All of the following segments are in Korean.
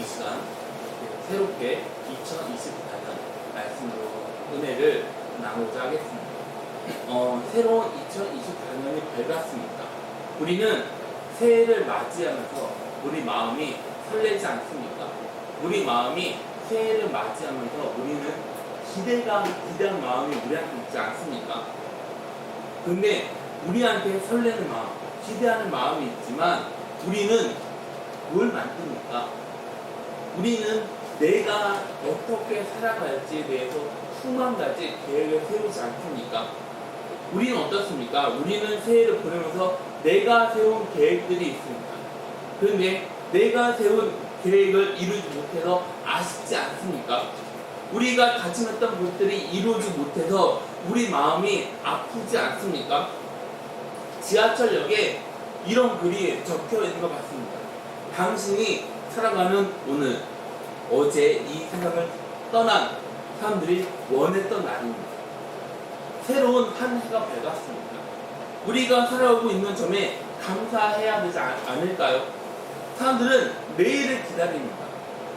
이 시간 새롭게 2024년 말씀으로 은혜를 나누고자 하겠습니다. 새로운 2024년이 밝았습니다. 우리는 새해를 맞이하면서 우리 마음이 설레지 않습니까? 우리 마음이 새해를 맞이하면서 우리는 기대한 마음이 우리한테 있지 않습니까? 근데 우리한테 설레는 마음, 기대하는 마음이 있지만 우리는 뭘 만듭니까? 우리는 내가 어떻게 살아갈지에 대해서 수만가지 계획을 세우지 않습니까? 우리는 어떻습니까? 우리는 새해를 보내면서 내가 세운 계획들이 있습니다. 그런데 내가 세운 계획을 이루지 못해서 아쉽지 않습니까? 우리가 다짐했던 것들이 이루지 못해서 우리 마음이 아프지 않습니까? 지하철역에 이런 글이 적혀 있는 것 같습니다. 당신이 살아가는 오늘, 어제 이 세상을 떠난 사람들이 원했던 날입니다. 새로운 한 해가 밝았습니다. 우리가 살아오고 있는 점에 감사해야 되지 않을까요? 사람들은 내일을 기다립니다.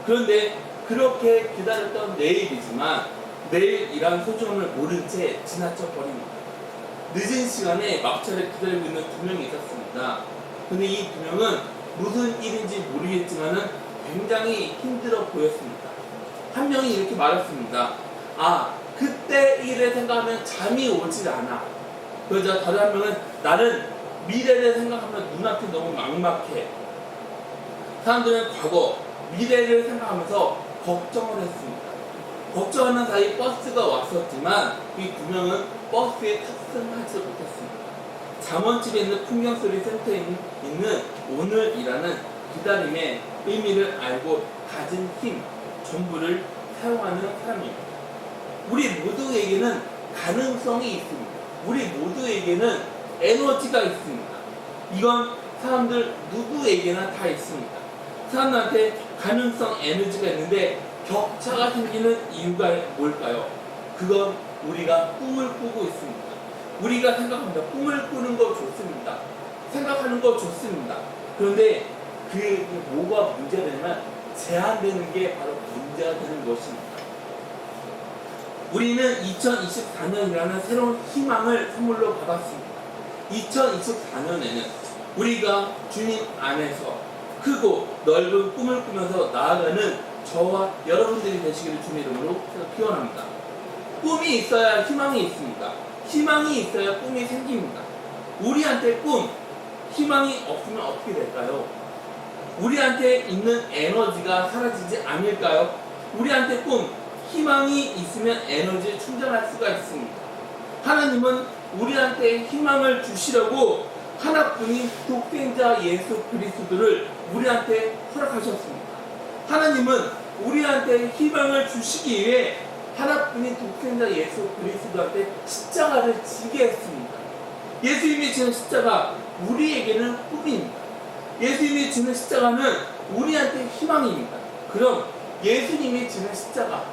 그런데 그렇게 기다렸던 내일이지만 내일이란 소중함을 모른 채 지나쳐 버립니다. 늦은 시간에 막차를 기다리고 있는 두 명이 있었습니다. 근데 이 두 명은 무슨 일인지 모르겠지만은 굉장히 힘들어 보였습니다. 한 명이 이렇게 말했습니다. 그때 일을 생각하면 잠이 오질 않아. 그러자 다른 한 명은 나는 미래를 생각하면 눈앞이 너무 막막해. 사람들은 과거, 미래를 생각하면서 걱정을 했습니다. 걱정하는 사이 버스가 왔었지만 이 두 명은 버스에 탑승하지 못했습니다. 잠원집에 있는 풍경소리 센터에 있는 오늘이라는 기다림의 의미를 알고 가진 힘, 전부를 사용하는 사람입니다. 우리 모두에게는 가능성이 있습니다. 우리 모두에게는 에너지가 있습니다. 이건 사람들 누구에게나 다 있습니다. 사람들한테 가능성, 에너지가 있는데 격차가 생기는 이유가 뭘까요? 그건 우리가 꿈을 꾸고 있습니다. 우리가 생각합니다. 꿈을 꾸는 거 좋습니다. 생각하는 거 좋습니다. 그런데 그 뭐가 문제가 되냐면 제한되는 게 바로 문제가 되는 것입니다. 우리는 2024년이라는 새로운 희망을 선물로 받았습니다. 2024년에는 우리가 주님 안에서 크고 넓은 꿈을 꾸면서 나아가는 저와 여러분들이 되시기를 주님 이름으로 기원합니다. 꿈이 있어야 희망이 있습니다. 희망이 있어야 꿈이 생깁니다. 우리한테 꿈, 희망이 없으면 어떻게 될까요? 우리한테 있는 에너지가 사라지지 않을까요? 우리한테 꿈, 희망이 있으면 에너지를 충전할 수가 있습니다. 하나님은 우리한테 희망을 주시려고 하나뿐인 독생자 예수 그리스도를 우리한테 허락하셨습니다. 하나님은 우리한테 희망을 주시기 위해 하나뿐인 독생자 예수 그리스도한테 십자가를 지게 했습니다. 예수님이 지는 십자가 우리에게는 꿈입니다. 예수님이 지는 십자가는 우리한테 희망입니다. 그럼 예수님이 지는 십자가는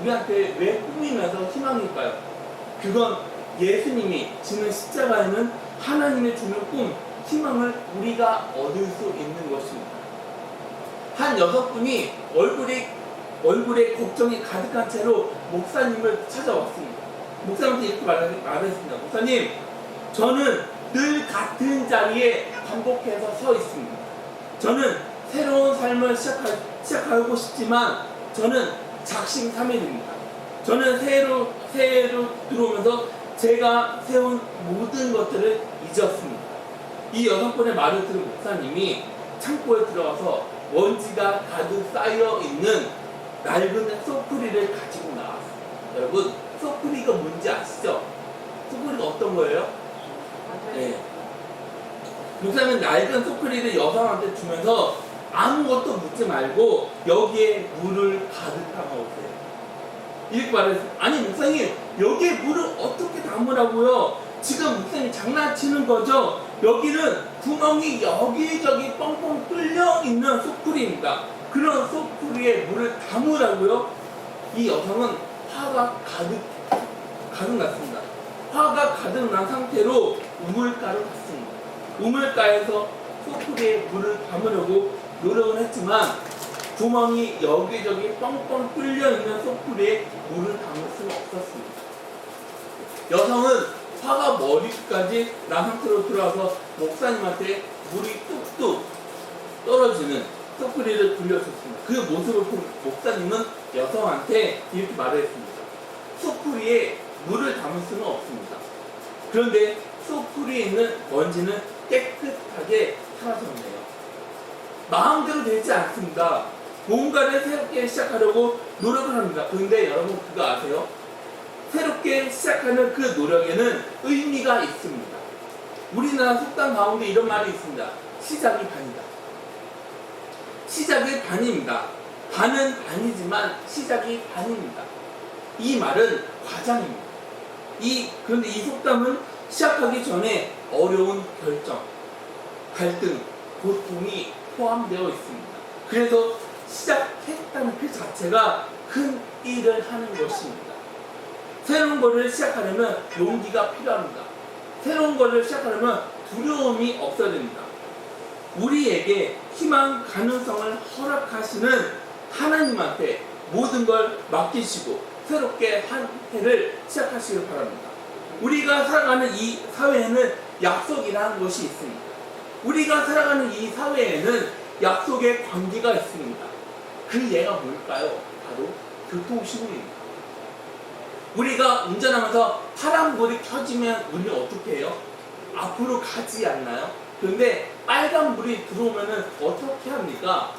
우리한테 왜 꿈이면서 희망일까요? 그건 예수님이 지는 십자가에는 하나님의 주는 꿈, 희망을 우리가 얻을 수 있는 것입니다. 한 여성분이 얼굴에 걱정이 가득한 채로 목사님을 찾아왔습니다. 목사님한테 이렇게 말했습니다. 목사님, 저는 늘 같은 자리에 반복해서 서 있습니다. 저는 새로운 삶을 시작하고 싶지만 저는 작심삼일입니다. 저는 새해로 들어오면서 제가 세운 모든 것들을 잊었습니다. 이 여성분의 말을 들은 목사님이 창고에 들어가서 먼지가 가득 쌓여 있는 낡은 소쿠리를 가지고 나왔어요. 여러분, 소쿠리가 뭔지 아시죠? 소쿠리가 어떤 거예요? 네. 목사님은 낡은 소쿠리를 여성한테 주면서 아무것도 묻지 말고 여기에 물을 가득 담아오세요. 이렇게 말했어요. 아니 목사님, 여기에 물을 어떻게 담으라고요? 지금 목사님 장난치는 거죠? 여기는 구멍이 여기저기 뻥뻥 뚫려 있는 소쿠리입니다. 그런 소쿠리에 물을 담으라고요? 이 여성은 화가 가득 났습니다. 화가 가득 난 상태로 우물가로 갔습니다. 우물가에서 소쿠리에 물을 담으려고 노력은 했지만 구멍이 여기저기 뻥뻥 뚫려 있는 소쿠리에 물을 담을 수는 없었습니다. 여성은 화가 머리까지 난 상태로 들어와서 목사님한테 물이 뚝뚝 떨어지는 소쿠리를 돌려줬습니다. 그 모습을 본 목사님은 여성한테 이렇게 말했습니다. 소쿠리에 물을 담을 수는 없습니다. 그런데 소쿠리에 있는 먼지는 깨끗하게 사라졌네요. 마음대로 되지 않습니다. 뭔가를 새롭게 시작하려고 노력을 합니다. 그런데 여러분 그거 아세요? 새롭게 시작하는 그 노력에는 의미가 있습니다. 우리나라 속담 가운데 이런 말이 있습니다. 시작이 반이다. 시작이 반입니다. 반은 반이지만 시작이 반입니다. 이 말은 과정입니다. 그런데 이 속담은 시작하기 전에 어려운 결정, 갈등, 고통이 포함되어 있습니다. 그래서 시작했다는 그 자체가 큰 일을 하는 것입니다. 새로운 것을 시작하려면 용기가 필요합니다. 새로운 것을 시작하려면 두려움이 없어야 됩니다. 우리에게 희망, 가능성을 허락하시는 하나님한테 모든 걸 맡기시고 새롭게 한 해를 시작하시길 바랍니다. 우리가 살아가는 이 사회에는 약속이라는 것이 있습니다. 우리가 살아가는 이 사회에는 약속의 관계가 있습니다. 그 예가 뭘까요? 바로 교통신호입니다. 우리가 운전하면서 파란불이 켜지면 우리는 어떻게 해요? 앞으로 가지 않나요? 그런데 빨간불이 들어오면 어떻게 합니까?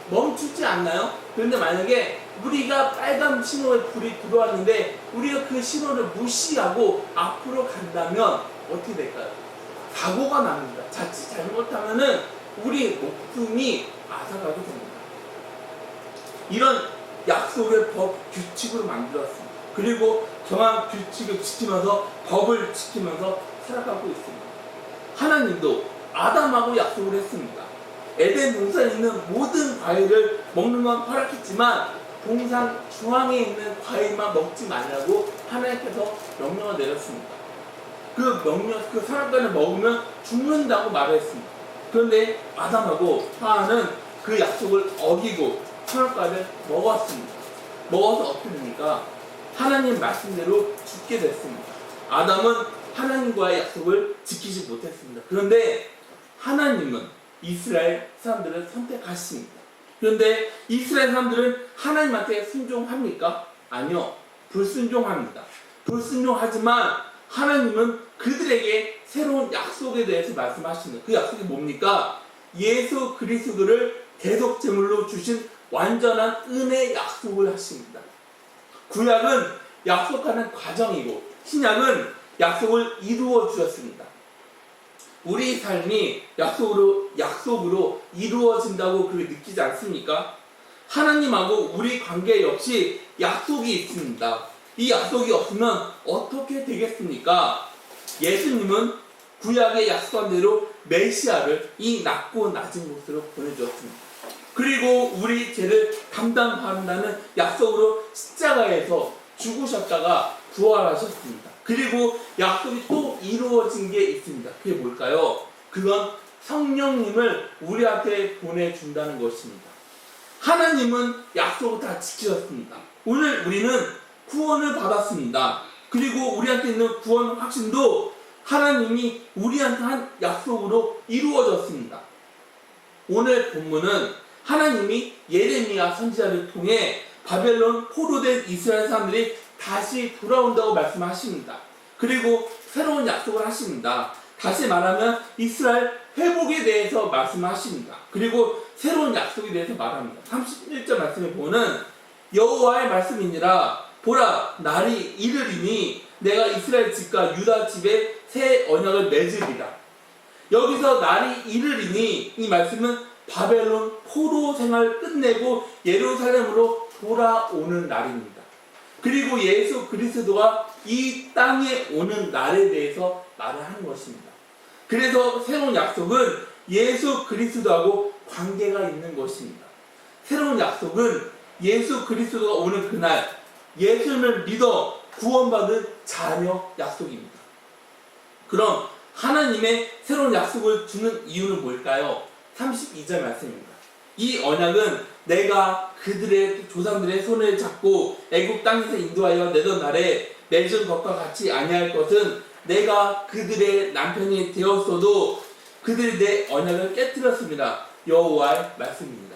멈추지 않나요? 그런데 만약에 우리가 빨간 신호에 불이 들어왔는데 우리가 그 신호를 무시하고 앞으로 간다면 어떻게 될까요? 사고가 납니다. 자칫 잘못하면 우리 목숨이 앗아가게 됩니다. 이런 약속의 법, 규칙으로 만들었습니다. 그리고 정한 규칙을 지키면서 법을 지키면서 살아가고 있습니다. 하나님도 아담하고 약속을 했습니다. 에덴 동산에 있는 모든 과일을 먹는 건 허락했지만 동산 중앙에 있는 과일만 먹지 말라고 하나님께서 명령을 내렸습니다. 그 선악과를 먹으면 죽는다고 말했습니다. 그런데 아담하고 하와는 그 약속을 어기고 선악과를 먹었습니다. 먹어서 어떻게 됩니까? 하나님 말씀대로 죽게 됐습니다. 아담은 하나님과의 약속을 지키지 못했습니다. 그런데 하나님은 이스라엘 사람들을 선택하십니다. 그런데 이스라엘 사람들은 하나님한테 순종합니까? 아니요. 불순종합니다. 불순종하지만 하나님은 그들에게 새로운 약속에 대해서 말씀하십니다. 그 약속이 뭡니까? 예수 그리스도를 대속 제물로 주신 완전한 은혜의 약속을 하십니다. 구약은 약속하는 과정이고 신약은 약속을 이루어 주셨습니다. 우리 삶이 약속으로 이루어진다고 그렇게 느끼지 않습니까? 하나님하고 우리 관계 역시 약속이 있습니다. 이 약속이 없으면 어떻게 되겠습니까? 예수님은 구약에 약속한 대로 메시아를 이 낮고 낮은 곳으로 보내주었습니다. 그리고 우리 죄를 담당한다는 약속으로 십자가에서 죽으셨다가 부활하셨습니다. 그리고 약속이 또 이루어진 게 있습니다. 그게 뭘까요? 그건 성령님을 우리한테 보내준다는 것입니다. 하나님은 약속을 다 지키셨습니다. 오늘 우리는 구원을 받았습니다. 그리고 우리한테 있는 구원 확신도 하나님이 우리한테 한 약속으로 이루어졌습니다. 오늘 본문은 하나님이 예레미야 선지자를 통해 바벨론 포로된 이스라엘 사람들이 다시 돌아온다고 말씀하십니다. 그리고 새로운 약속을 하십니다. 다시 말하면 이스라엘 회복에 대해서 말씀하십니다. 그리고 새로운 약속에 대해서 말합니다. 31절 말씀에 보면 여호와의 말씀이니라 보라 날이 이르리니 내가 이스라엘 집과 유다 집에 새 언약을 맺으리라. 여기서 날이 이르리니 이 말씀은 바벨론 포로 생활 끝내고 예루살렘으로 돌아오는 날입니다. 그리고 예수 그리스도가 이 땅에 오는 날에 대해서 말을 하는 것입니다. 그래서 새로운 약속은 예수 그리스도하고 관계가 있는 것입니다. 새로운 약속은 예수 그리스도가 오는 그날 예수님을 믿어 구원받은 자녀 약속입니다. 그럼 하나님의 새로운 약속을 주는 이유는 뭘까요? 32절 말씀입니다. 이 언약은 내가 그들의 조상들의 손을 잡고 애굽 땅에서 인도하여 내던 날에 맺은 것과 같이 아니할 것은 내가 그들의 남편이 되었어도 그들이 내 언약을 깨뜨렸습니다. 여호와의 말씀입니다.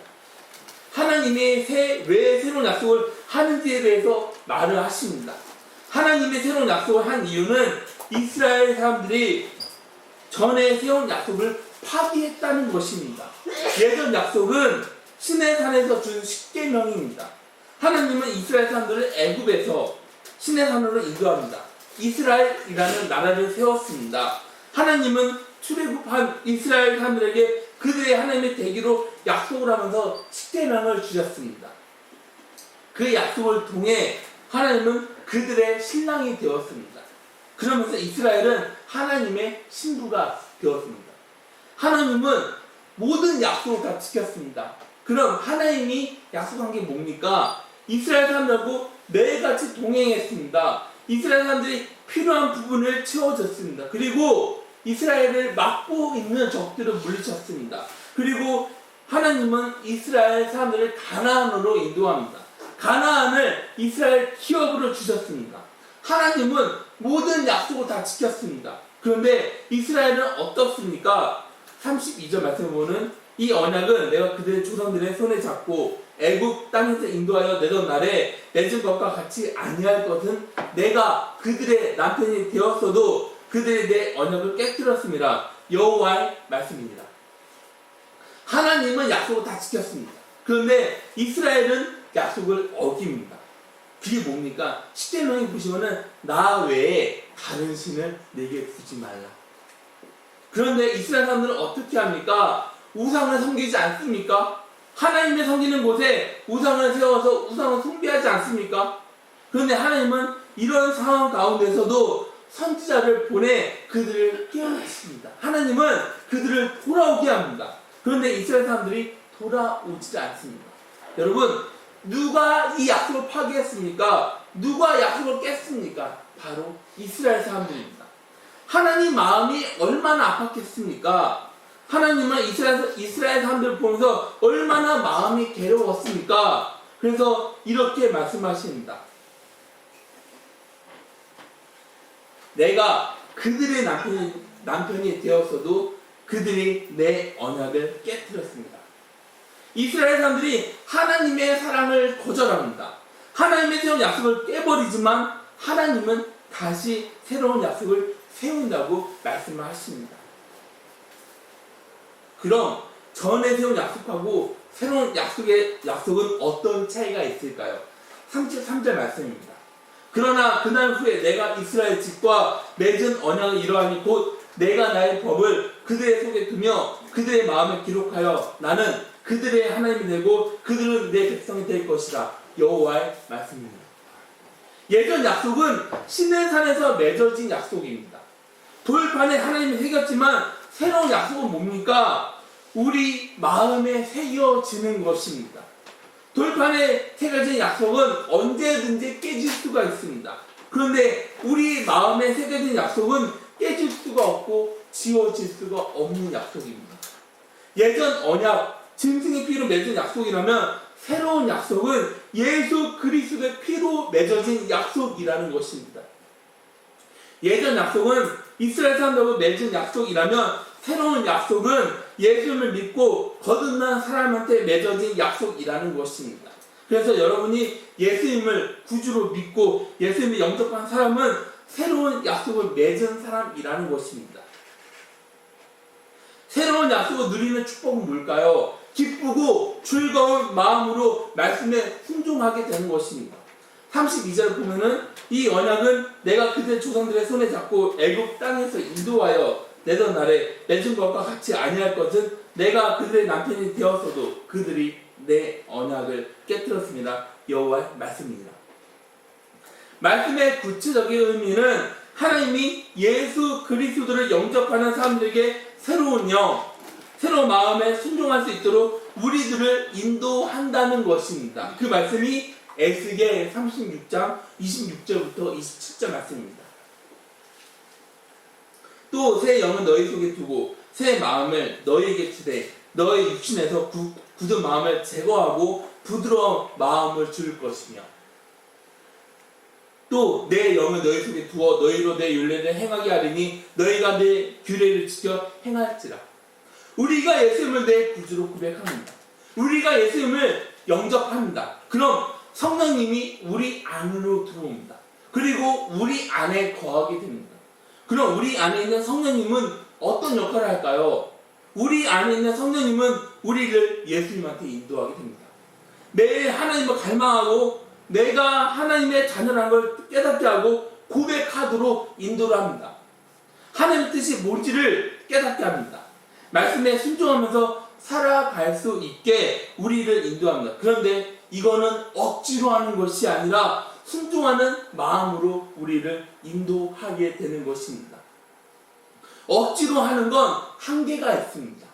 하나님이 왜 새로운 약속을 하는지에 대해서 말을 하십니다. 하나님이 새로운 약속을 한 이유는 이스라엘 사람들이 전에 세운 약속을 파기했다는 것입니다. 예전 약속은 시내산에서 준 십계명입니다. 하나님은 이스라엘 사람들을 애굽에서 시내산으로 인도합니다. 이스라엘이라는 나라를 세웠습니다. 하나님은 출애굽한 이스라엘 사람들에게 그들의 하나님의 되기로 약속을 하면서 십계명을 주셨습니다. 그 약속을 통해 하나님은 그들의 신랑이 되었습니다. 그러면서 이스라엘은 하나님의 신부가 되었습니다. 하나님은 모든 약속을 다 지켰습니다. 그럼 하나님이 약속한 게 뭡니까? 이스라엘 사람들하고 매일같이 동행했습니다. 이스라엘 사람들이 필요한 부분을 채워줬습니다. 그리고 이스라엘을 막고 있는 적들을 물리쳤습니다. 그리고 하나님은 이스라엘 사람들을 가나안으로 인도합니다. 가나안을 이스라엘 기업으로 주셨습니다. 하나님은 모든 약속을 다 지켰습니다. 그런데 이스라엘은 어떻습니까? 32절 말씀을 보면 이 언약은 내가 그들의 조상들의 손에 잡고 애굽 땅에서 인도하여 내던 날에 맺은 것과 같이 아니할 것은 내가 그들의 남편이 되었어도 그들이 내 언약을 깨뜨렸습니다. 여호와의 말씀입니다. 하나님은 약속을 다 지켰습니다. 그런데 이스라엘은 약속을 어깁니다. 그게 뭡니까? 십계명에 보시면은 나 외에 다른 신을 내게 두지 말라. 그런데 이스라엘 사람들은 어떻게 합니까? 우상을 섬기지 않습니까? 하나님의 섬기는 곳에 우상을 세워서 우상을 숭배하지 않습니까? 그런데 하나님은 이런 상황 가운데서도 선지자를 보내 그들을 깨우칩니다. 하나님은 그들을 돌아오게 합니다. 그런데 이스라엘 사람들이 돌아오지 않습니다. 여러분, 누가 이 약속을 파기했습니까? 누가 약속을 깼습니까? 바로 이스라엘 사람들입니다. 하나님 마음이 얼마나 아팠겠습니까? 하나님은 이스라엘 사람들을 보면서 얼마나 마음이 괴로웠습니까? 그래서 이렇게 말씀하십니다. 내가 그들의 남편이 되었어도 그들이 내 언약을 깨뜨렸습니다. 이스라엘 사람들이 하나님의 사랑을 거절합니다. 하나님의 세운 약속을 깨버리지만 하나님은 다시 새로운 약속을 세운다고 말씀을 하십니다. 그럼 전에 세운 약속하고 새로운 약속은 어떤 차이가 있을까요? 33절 말씀입니다. 그러나 그날 후에 내가 이스라엘 집과 맺은 언약을 이러하니 곧 내가 나의 법을 그들의 속에 두며 그들의 마음에 기록하여 나는 그들의 하나님이 되고 그들은 내 백성이 될 것이다. 여호와의 말씀입니다. 예전 약속은 시내산에서 맺어진 약속입니다. 돌판에 하나님이 새겼지만 새로운 약속은 뭡니까? 우리 마음에 새겨지는 것입니다. 돌판에 새겨진 약속은 언제든지 깨질 수가 있습니다. 그런데 우리 마음에 새겨진 약속은 깨질 수가 없고 지워질 수가 없는 약속입니다. 예전 언약, 짐승의 피로 맺은 약속이라면 새로운 약속은 예수 그리스도의 피로 맺어진 약속이라는 것입니다. 예전 약속은 이스라엘 사람들하고 맺은 약속이라면 새로운 약속은 예수님을 믿고 거듭난 사람한테 맺어진 약속이라는 것입니다. 그래서 여러분이 예수님을 구주로 믿고 예수님을 영접한 사람은 새로운 약속을 맺은 사람이라는 것입니다. 새로운 약속을 누리는 축복은 뭘까요? 기쁘고 즐거운 마음으로 말씀에 순종하게 되는 것입니다. 32절 보면은 이 언약은 내가 그들 조상들의 손에 잡고 애굽 땅에서 인도하여 내던 날에 맺은 것과 같이 아니할 것은 내가 그들의 남편이 되었어도 그들이 내 언약을 깨뜨렸습니다. 여호와의 말씀입니다. 말씀의 구체적인 의미는 하나님이 예수 그리스도를 영접하는 사람들에게 새로운 영, 새로운 마음에 순종할 수 있도록 우리들을 인도한다는 것입니다. 그 말씀이 에스겔 36장 26절부터 27절 말씀입니다. 또 새 영은 너희 속에 두고 새 마음을 너희에게 주되 너의 육신에서 굳은 마음을 제거하고 부드러운 마음을 줄 것이며 또 내 영을 너희 속에 두어 너희로 내 율례를 행하게 하리니 너희가 내 규례를 지켜 행할지라. 우리가 예수님을 내 구주로 고백합니다. 우리가 예수님을 영접합니다. 그럼 성령님이 우리 안으로 들어옵니다. 그리고 우리 안에 거하게 됩니다. 그럼 우리 안에 있는 성령님은 어떤 역할을 할까요? 우리 안에 있는 성령님은 우리를 예수님한테 인도하게 됩니다. 매일 하나님을 갈망하고 내가 하나님의 자녀라는 걸 깨닫게 하고 고백하도록 인도를 합니다. 하나님의 뜻이 뭔지를 깨닫게 합니다. 말씀에 순종하면서 살아갈 수 있게 우리를 인도합니다. 그런데 이거는 억지로 하는 것이 아니라 순종하는 마음으로 우리를 인도하게 되는 것입니다. 억지로 하는 건 한계가 있습니다.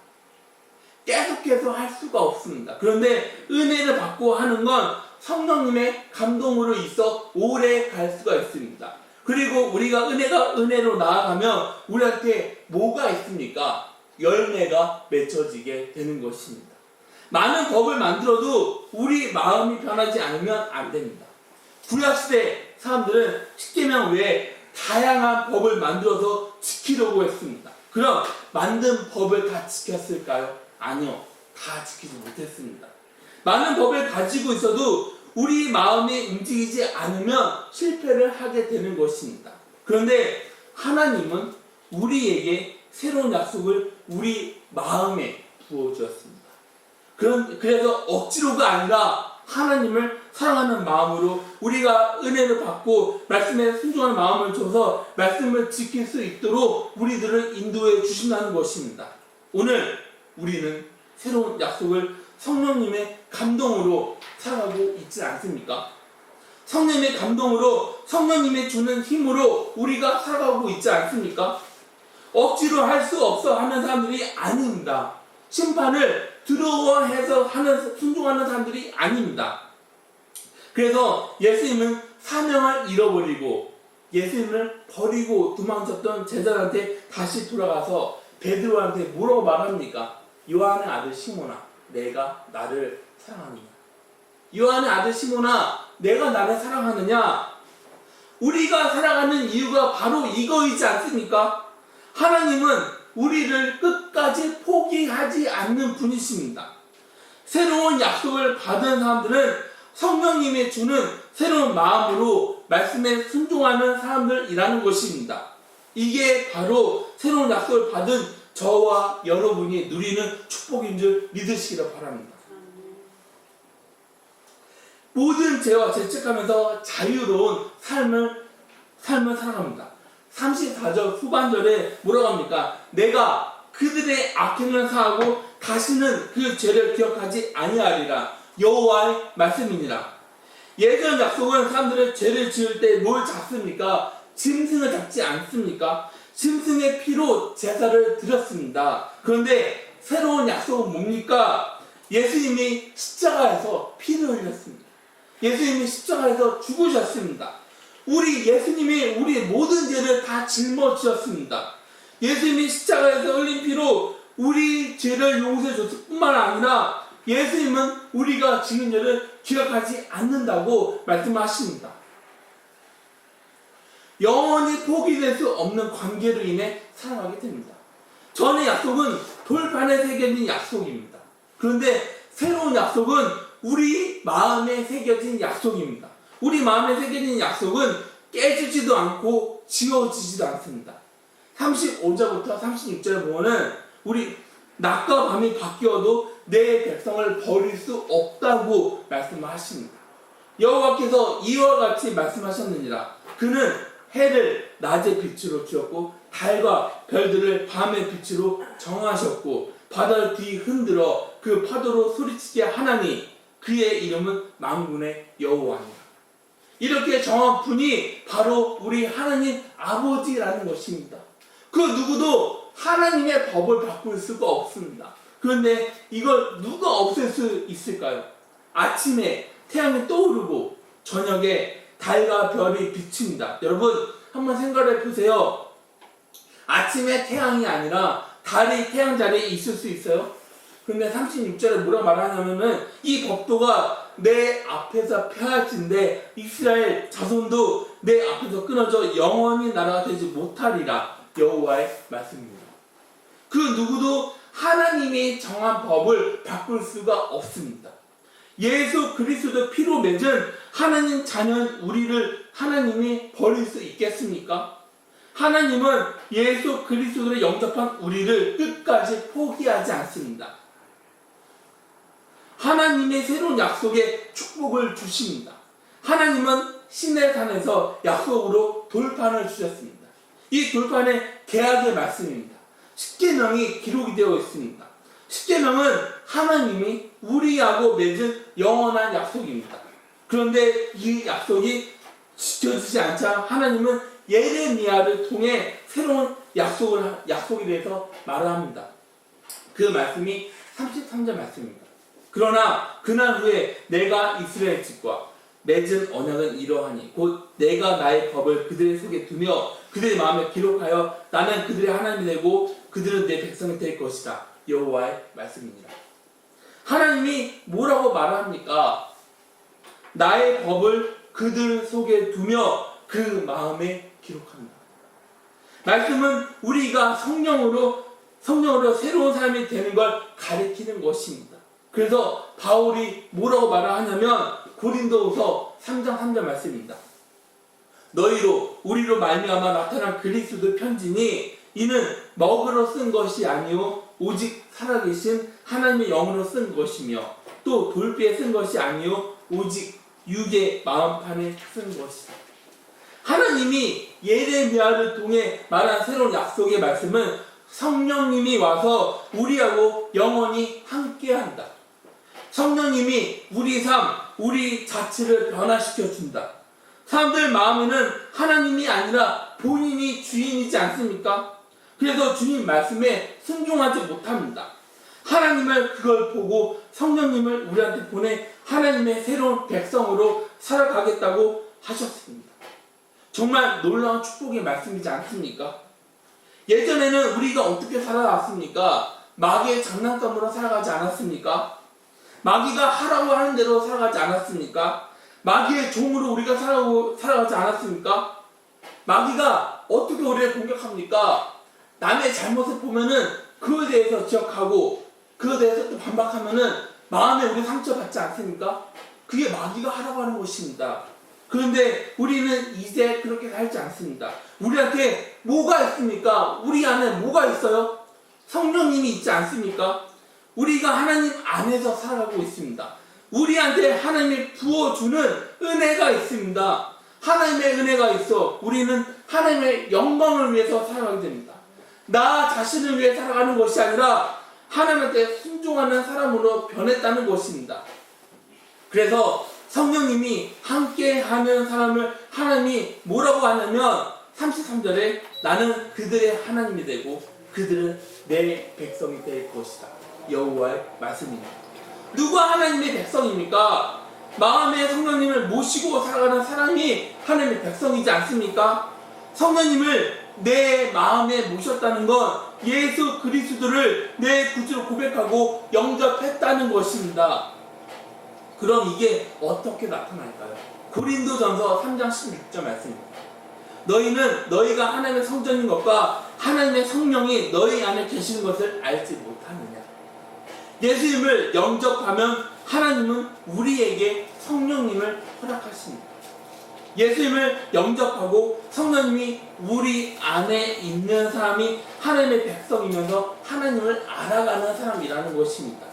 계속해서 할 수가 없습니다. 그런데 은혜를 받고 하는 건 성령님의 감동으로 있어 오래 갈 수가 있습니다. 그리고 우리가 은혜로 나아가면 우리한테 뭐가 있습니까? 열매가 맺혀지게 되는 것입니다. 많은 법을 만들어도 우리 마음이 변하지 않으면 안 됩니다. 구약시대 사람들은 십계명 외에 다양한 법을 만들어서 지키려고 했습니다. 그럼 만든 법을 다 지켰을까요? 아니요. 다 지키지 못했습니다. 많은 법을 가지고 있어도 우리 마음이 움직이지 않으면 실패를 하게 되는 것입니다. 그런데 하나님은 우리에게 새로운 약속을 우리 마음에 부어주었습니다. 그래서 억지로가 아니라 하나님을 사랑하는 마음으로 우리가 은혜를 받고 말씀에 순종하는 마음을 줘서 말씀을 지킬 수 있도록 우리들을 인도해 주신다는 것입니다. 오늘 우리는 새로운 약속을 성령님의 감동으로 살아가고 있지 않습니까? 성령님의 감동으로 성령님이 주는 힘으로 우리가 살아가고 있지 않습니까? 억지로 할 수 없어 하는 사람들이 아닙니다. 심판을 두려워해서 순종하는 사람들이 아닙니다. 그래서 예수님은 사명을 잃어버리고 예수님을 버리고 도망쳤던 제자들한테 다시 돌아가서 베드로한테 뭐라고 말합니까? 요한의 아들 시몬아, 내가 나를 사랑하느냐? 요한의 아들 시몬아, 내가 나를 사랑하느냐? 우리가 사랑하는 이유가 바로 이거이지 않습니까? 하나님은 우리를 끝까지 포기하지 않는 분이십니다. 새로운 약속을 받은 사람들은 성령님이 주는 새로운 마음으로 말씀에 순종하는 사람들이라는 것입니다. 이게 바로 새로운 약속을 받은 저와 여러분이 누리는 축복인 줄 믿으시기를 바랍니다. 모든 죄와 죄책하면서 자유로운 삶을 살아갑니다. 34절 후반절에 뭐라고 합니까? 내가 그들의 악행을 사하고 다시는 그 죄를 기억하지 아니하리라. 여호와의 말씀이니라. 예전 약속은 사람들의 죄를 지을 때 뭘 잡습니까? 짐승을 잡지 않습니까? 짐승의 피로 제사를 드렸습니다. 그런데 새로운 약속은 뭡니까? 예수님이 십자가에서 피를 흘렸습니다. 예수님이 십자가에서 죽으셨습니다. 예수님이 우리 모든 죄를 다 짊어지셨습니다. 예수님이 십자가에서 흘린 피로 우리 죄를 용서해 줬을 뿐만 아니라 예수님은 우리가 지은 죄를 기억하지 않는다고 말씀하십니다. 영원히 포기될 수 없는 관계로 인해 살아가게 됩니다. 전의 약속은 돌판에 새겨진 약속입니다. 그런데 새로운 약속은 우리 마음에 새겨진 약속입니다. 우리 마음에 새겨진 약속은 깨지지도 않고 지워지지도 않습니다. 35절부터 36절에 보면은 우리 낮과 밤이 바뀌어도 내 백성을 버릴 수 없다고 말씀하십니다. 여호와께서 이와 같이 말씀하셨느니라. 그는 해를 낮의 빛으로 주었고 달과 별들을 밤의 빛으로 정하셨고 바다를 뒤흔들어 그 파도로 소리치게 하나니 그의 이름은 만군의 여호와니라. 이렇게 정한 분이 바로 우리 하나님 아버지라는 것입니다. 그 누구도 하나님의 법을 바꿀 수가 없습니다. 그런데 이걸 누가 없앨 수 있을까요? 아침에 태양이 떠오르고 저녁에 달과 별이 비칩니다. 여러분 한번 생각해 보세요. 아침에 태양이 아니라 달이 태양 자리에 있을 수 있어요? 그런데 36절에 뭐라고 말하냐면은 이 법도가 내 앞에서 폐할진데 이스라엘 자손도 내 앞에서 끊어져 영원히 나라가 되지 못하리라. 여호와의 말씀입니다. 그 누구도 하나님이 정한 법을 바꿀 수가 없습니다. 예수 그리스도 피로 맺은 하나님 자녀인 우리를 하나님이 버릴 수 있겠습니까? 하나님은 예수 그리스도를 영접한 우리를 끝까지 포기하지 않습니다. 하나님의 새로운 약속에 축복을 주십니다. 하나님은 시내산에서 약속으로 돌판을 주셨습니다. 이 돌판에 계약의 말씀입니다. 십계명이 기록이 되어 있습니다. 십계명은 하나님이 우리하고 맺은 영원한 약속입니다. 그런데 이 약속이 지켜지지 않자 하나님은 예레미야를 통해 새로운 약속에 대해서 말을 합니다. 그 말씀이 33절 말씀입니다. 그러나 그날 후에 내가 이스라엘 집과 맺은 언약은 이러하니 곧 내가 나의 법을 그들의 속에 두며 그들의 마음에 기록하여 나는 그들의 하나님이 되고 그들은 내 백성이 될 것이다. 여호와의 말씀입니다. 하나님이 뭐라고 말합니까? 나의 법을 그들 속에 두며 그 마음에 기록한다. 말씀은 우리가 성령으로 새로운 삶이 되는 걸 가리키는 것입니다. 그래서 바울이 뭐라고 말을 하냐면 고린도후서 3장 3절 말씀입니다. 너희로 우리로 말미암아 나타난 그리스도 편지니 이는 먹으러 쓴 것이 아니요 오직 살아계신 하나님의 영으로 쓴 것이며 또 돌비에 쓴 것이 아니요 오직 육의 마음판에 쓴 것이다. 하나님이 예레미야를 통해 말한 새로운 약속의 말씀은 성령님이 와서 우리하고 영원히 함께한다. 성령님이 우리 삶, 우리 자체를 변화시켜 준다. 사람들 마음에는 하나님이 아니라 본인이 주인이지 않습니까? 그래서 주님 말씀에 순종하지 못합니다. 하나님을 그걸 보고 성령님을 우리한테 보내 하나님의 새로운 백성으로 살아가겠다고 하셨습니다. 정말 놀라운 축복의 말씀이지 않습니까? 예전에는 우리가 어떻게 살아왔습니까? 마귀의 장난감으로 살아가지 않았습니까? 마귀가 하라고 하는 대로 살아가지 않았습니까? 마귀의 종으로 우리가 살아가지 않았습니까? 마귀가 어떻게 우리를 공격합니까? 남의 잘못을 보면은 그에 대해서 지적하고 그에 대해서 또 반박하면은 마음에 우리 상처받지 않습니까? 그게 마귀가 하라고 하는 것입니다. 그런데 우리는 이제 그렇게 살지 않습니다. 우리한테 뭐가 있습니까? 우리 안에 뭐가 있어요? 성령님이 있지 않습니까? 우리가 하나님 안에서 살아가고 있습니다. 우리한테 하나님이 부어주는 은혜가 있습니다. 하나님의 은혜가 있어 우리는 하나님의 영광을 위해서 살아가게 됩니다. 나 자신을 위해 살아가는 것이 아니라 하나님한테 순종하는 사람으로 변했다는 것입니다. 그래서 성령님이 함께하는 사람을 하나님이 뭐라고 하냐면 33절에 나는 그들의 하나님이 되고 그들은 내 백성이 될 것이다. 여호와의 말씀입니다. 누가 하나님의 백성입니까? 마음에 성령님을 모시고 살아가는 사람이 하나님의 백성이지 않습니까? 성령님을 내 마음에 모셨다는 건 예수 그리스도를 내 구주로 고백하고 영접했다는 것입니다. 그럼 이게 어떻게 나타날까요? 고린도전서 3장 16절 말씀입니다. 너희는 너희가 하나님의 성전인 것과 하나님의 성령이 너희 안에 계시는 것을 알지 못하느냐? 예수님을 영접하면 하나님은 우리에게 성령님을 허락하십니다. 예수님을 영접하고 성령님이 우리 안에 있는 사람이 하나님의 백성이면서 하나님을 알아가는 사람이라는 것입니다.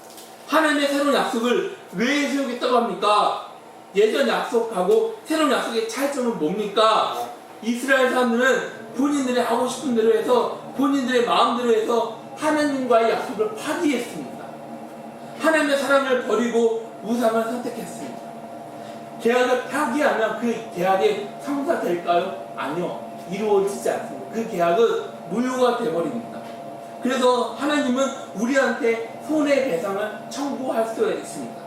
하나님의 새로운 약속을 왜 세우겠다고 합니까? 예전 약속하고 새로운 약속의 차이점은 뭡니까? 이스라엘 사람들은 본인들이 하고 싶은 대로 해서 본인들의 마음대로 해서 하나님과의 약속을 파기했습니다. 하나님의 사랑을 버리고 우상을 선택했습니다. 계약을 파기하면 그 계약이 성사될까요? 아니요. 이루어지지 않습니다. 그 계약은 무효가 되어버립니다. 그래서 하나님은 우리한테 손해배상을 청구할 수가 있습니다.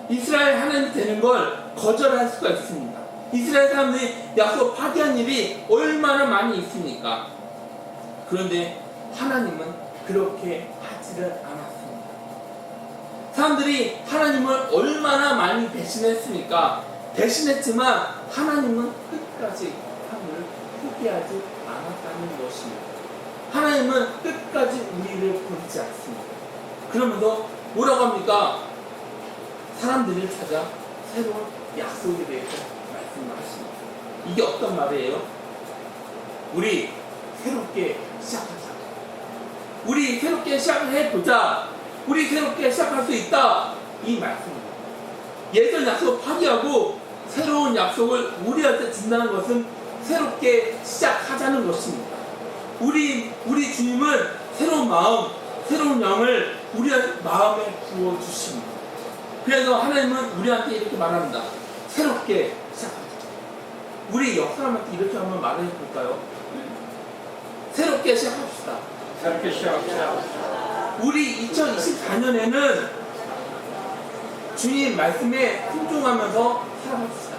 이스라엘 하나님이 되는 걸 거절할 수가 있습니다. 이스라엘 사람들이 약속 파기한 일이 얼마나 많이 있습니까? 그런데 하나님은 그렇게 하지를 않았습니다. 사람들이 하나님을 얼마나 많이 배신했습니까? 배신했지만 하나님은 끝까지 하나님을 포기하지 않았다는 것입니다. 하나님은 끝까지 우리를 버리지 않습니다. 그러면서 뭐라고 합니까? 사람들을 찾아 새로운 약속에 대해서 말씀하십니다. 이게 어떤 말이에요? 우리 새롭게 시작하자. 우리 새롭게 시작해보자. 우리 새롭게 시작할 수 있다. 이 말씀입니다. 예전 약속 파기하고 새로운 약속을 우리한테 준다는 것은 새롭게 시작하자는 것입니다. 우리 주님은 새로운 마음, 새로운 영을 우리 마음에 부어주십니다. 그래서 하나님은 우리한테 이렇게 말합니다. 새롭게 시작하자. 우리 옆 사람한테 이렇게 한번 말해 볼까요? 새롭게 시작합시다. 새롭게 시작합시다. 우리 2024년에는 주님 말씀에 순종하면서 살아갑시다.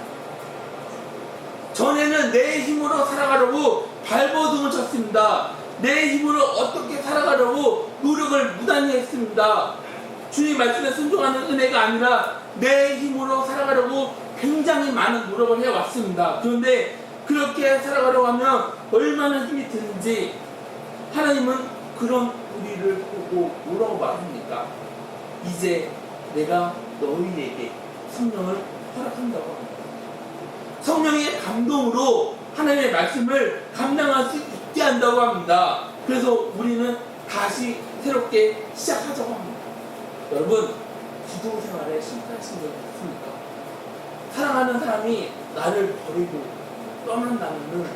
전에는 내 힘으로 살아가려고 발버둥을 쳤습니다. 내 힘으로 어떻게 살아가려고 노력을 무단히 했습니다. 주님 말씀에 순종하는 은혜가 아니라 내 힘으로 살아가려고 굉장히 많은 노력을 해왔습니다. 그런데 그렇게 살아가려고 하면 얼마나 힘이 드는지 하나님은 그런 우리를 보고 뭐라고 말합니까? 이제 내가 너희에게 성령을 허락한다고 합니다. 성령의 감동으로 하나님의 말씀을 감당할 수 있게 한다고 합니다. 그래서 우리는 다시 새롭게 시작하자고 합니다. 여러분, 기도 생활에 실패하신 적 있습니까? 사랑하는 사람이 나를 버리고 떠난다면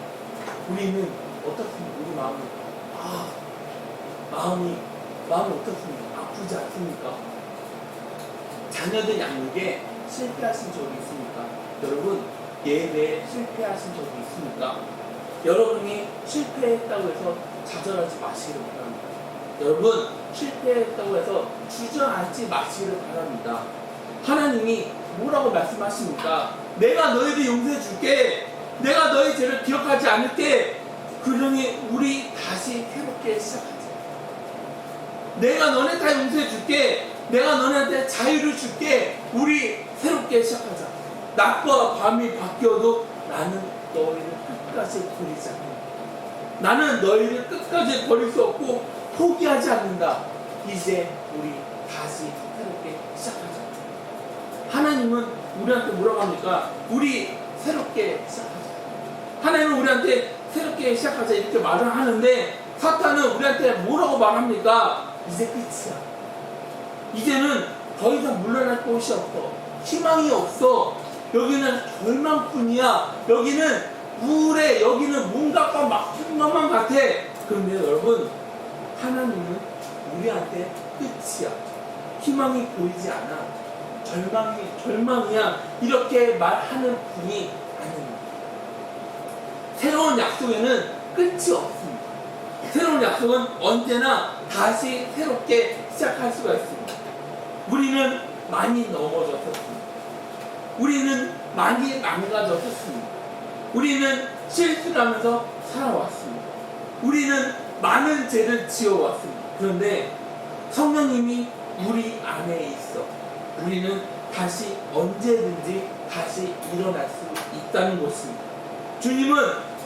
우리는 어떻습니까? 우리 마음이 어떻습니까? 아프지 않습니까? 자녀들 양육에 실패하신 적이 있습니까? 여러분, 예배에 실패하신 적이 있습니까? 여러분이 실패했다고 해서 좌절하지 마시기를 바랍니다. 여러분, 실패했다고 해서 주저앉지 마시기를 바랍니다. 하나님이 뭐라고 말씀하십니까? 내가 너희를 용서해 줄게. 내가 너희 죄를 기억하지 않을게. 그러니 우리 다시 새롭게 시작하자. 내가 너네 다 용서해 줄게. 내가 너네한테 자유를 줄게. 우리 새롭게 시작하자. 낮과 밤이 바뀌어도 나는 너희를 끝까지 버리지 않는다. 나는 너희를 끝까지 버릴 수 없고 포기하지 않는다. 이제 우리 다시 새롭게 시작하자. 하나님은 우리한테 뭐라고 합니까? 우리 새롭게 시작하자. 하나님은 우리한테 새롭게 시작하자 이렇게 말을 하는데 사탄은 우리한테 뭐라고 말합니까? 이제 끝이야. 이제는 더 이상 물러날 곳이 없어. 희망이 없어. 여기는 절망뿐이야. 여기는 우울해. 여기는 뭔가가 막힌 것만 같아. 그런데 여러분, 하나님은 우리한테 끝이야. 희망이 보이지 않아. 절망이야. 이렇게 말하는 분이 아닙니다. 새로운 약속에는 끝이 없습니다. 새로운 약속은 언제나 다시 새롭게 시작할 수가 있습니다. 우리는 많이 넘어졌었습니다. 우리는 많이 망가졌었습니다. 우리는 실수를 하면서 살아왔습니다. 우리는 많은 죄를 지어왔습니다. 그런데 성령님이 우리 안에 있어. 우리는 다시 언제든지 다시 일어날 수 있다는 것입니다. 주님은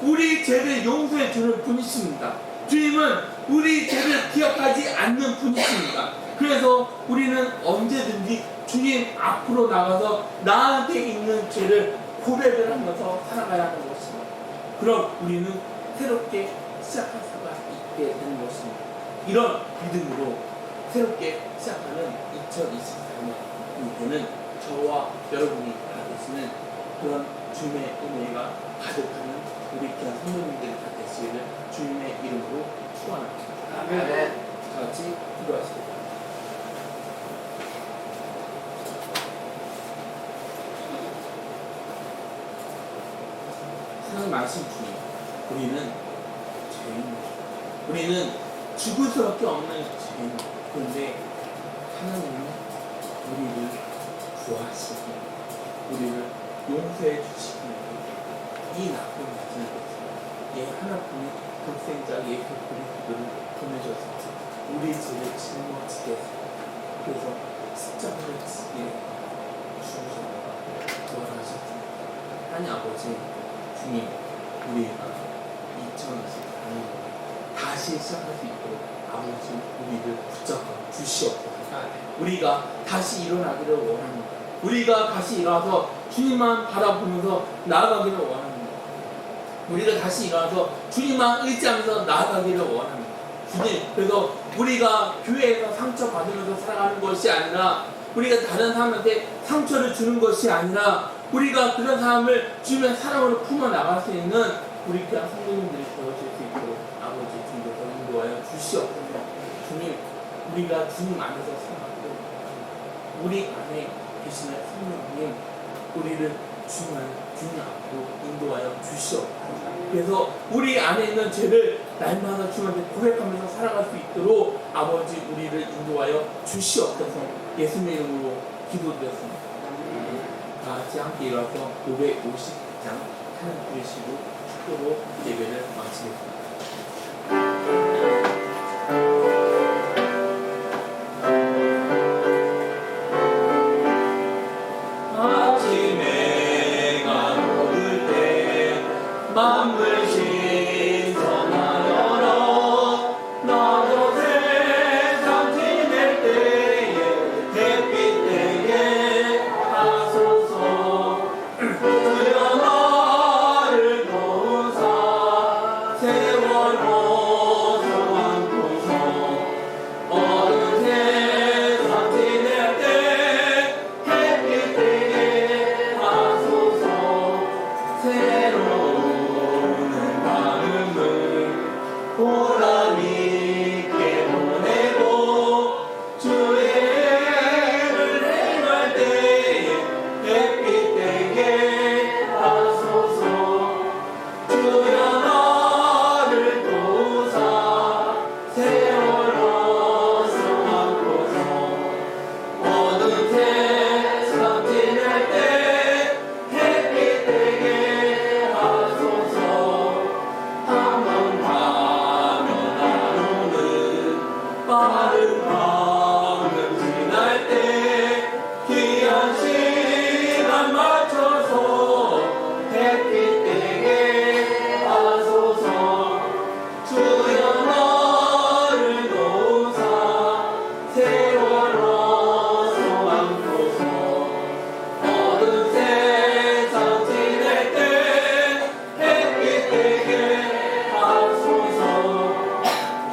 우리 죄를 용서해 주는 분이십니다. 주님은 우리 죄를 기억하지 않는 분이십니다. 그래서 우리는 언제든지 주님 앞으로 나가서 나한테 있는 죄를 고백을 하면서 살아가야 하는 것입니다. 그럼 우리는 새롭게 시작할 수가 있게 되는 것입니다. 이런 믿음으로 새롭게 시작하는 2024년이 저와 여러분이 받으시는 그런 주님의 은혜가 가득하는 우리 귀한 성도님들이 다 되시기를 주님의 이름으로 축원합니다. 아멘. 다 같이 기도하시겠습니다. 사랑 많으신 주님, 우리는 죄인입니다. 우리는 죽을 수밖에 없는 죄인입니다. 그런데 하나님은 우리를 구하시고 우리를 용서해 주시기 위해 이 나쁜 가진 것을 하나뿐인 독생자 예수 그리스도를 보내셔서 우리 죄를 짊어지게 했습니다. 그래서 십자가를 지게 죽으셨다가 부활하셨습니다. 하나님 아버지 주님, 우리가 2024년 다시 시작할 수 있도록 아버지 우리를 붙잡아 주시옵소서. 우리가 다시 일어나기를 원합니다. 우리가 다시 일어나서 주님만 바라보면서 나아가기를 원합니다. 우리가 다시 일어나서 주님만 의지하면서 나아가기를 원합니다. 주님, 그래서 우리가 교회에서 상처받으면서 살아가는 것이 아니라, 우리가 다른 사람한테 상처를 주는 것이 아니라, 우리가 그런 사람을 주님의 사랑으로 품어 나갈 수 있는 우리 귀한 성도님들이 되어질 수 있도록 아버지 주님께서 인도하여 주시옵소서. 주님, 우리가 주님 안에서 살아가고 우리 안에 계시는 성령님, 우리를 주님 앞으로 인도하여 주시옵소서. 그래서 우리 안에 있는 죄를 날마다 주님한테 고백하면서 살아갈 수 있도록 아버지 우리를 인도하여 주시옵소서. 예수님의 이름으로 기도드렸습니다. 다 같이 함께 일어나서 550장 찬양 부르시고 축도로 예배를 마치겠습니다. 만물 신성하여라. 나도 세상 지낼 때에 햇빛 내게 하소서. 주여 나를 도우사 세월호 소환소서. 어느 세상 지낼 때 햇빛 내게 하소서. 새로운 보람 있게 보내고 주의 일을 행할 때에 햇빛 되게 하소서. 주여 나를 도우사 세월호 소환소서. 어두운 세상 지낼 때 햇빛 되게 하소서. 빠른 밤을 지날 때 귀한 시간 맞춰서 햇빛 되게 하소서. 주여 나를 도우사 세월호 소환소서. 어두운 세상 지낼 때 햇빛 되게 하소서.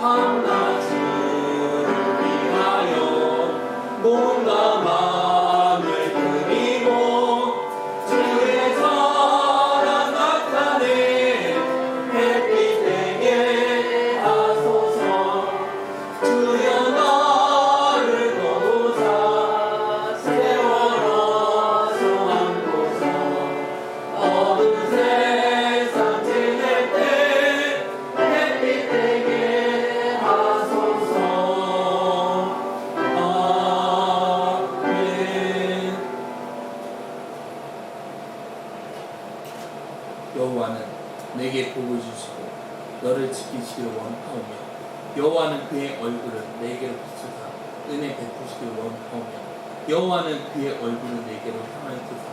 밤낮 몸과 마음을 드리고 주의 사랑 나타내 햇빛 되게 하소서. 주여 나를 도우사 세월호 소환소서. 어두운 세상 지낼 때 햇빛 되게 하소서. 여호와는 내게 복을 주시고 너를 지키시기를 원하오며, 여호와는 그의 얼굴을 내게로 비추사 은혜 베푸시기를 원하오며, 여호와는 그의 얼굴을 내게로 향하여주사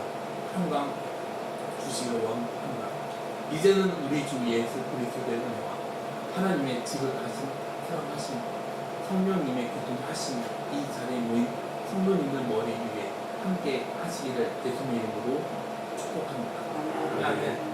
평강 주시기를 원하노라. 이제는 우리 주 예수 그리스도의 은혜와 하나님의 집을 가신 사랑하신 성령님의 교통하신 이 자리에 모인 성도님들 머리 위에 함께 하시기를 예수님의 이름으로 축복합니다. 아멘.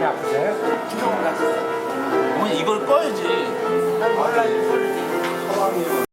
아프세요? 어머니 이걸 꺼야지. 난 몰라 이거를.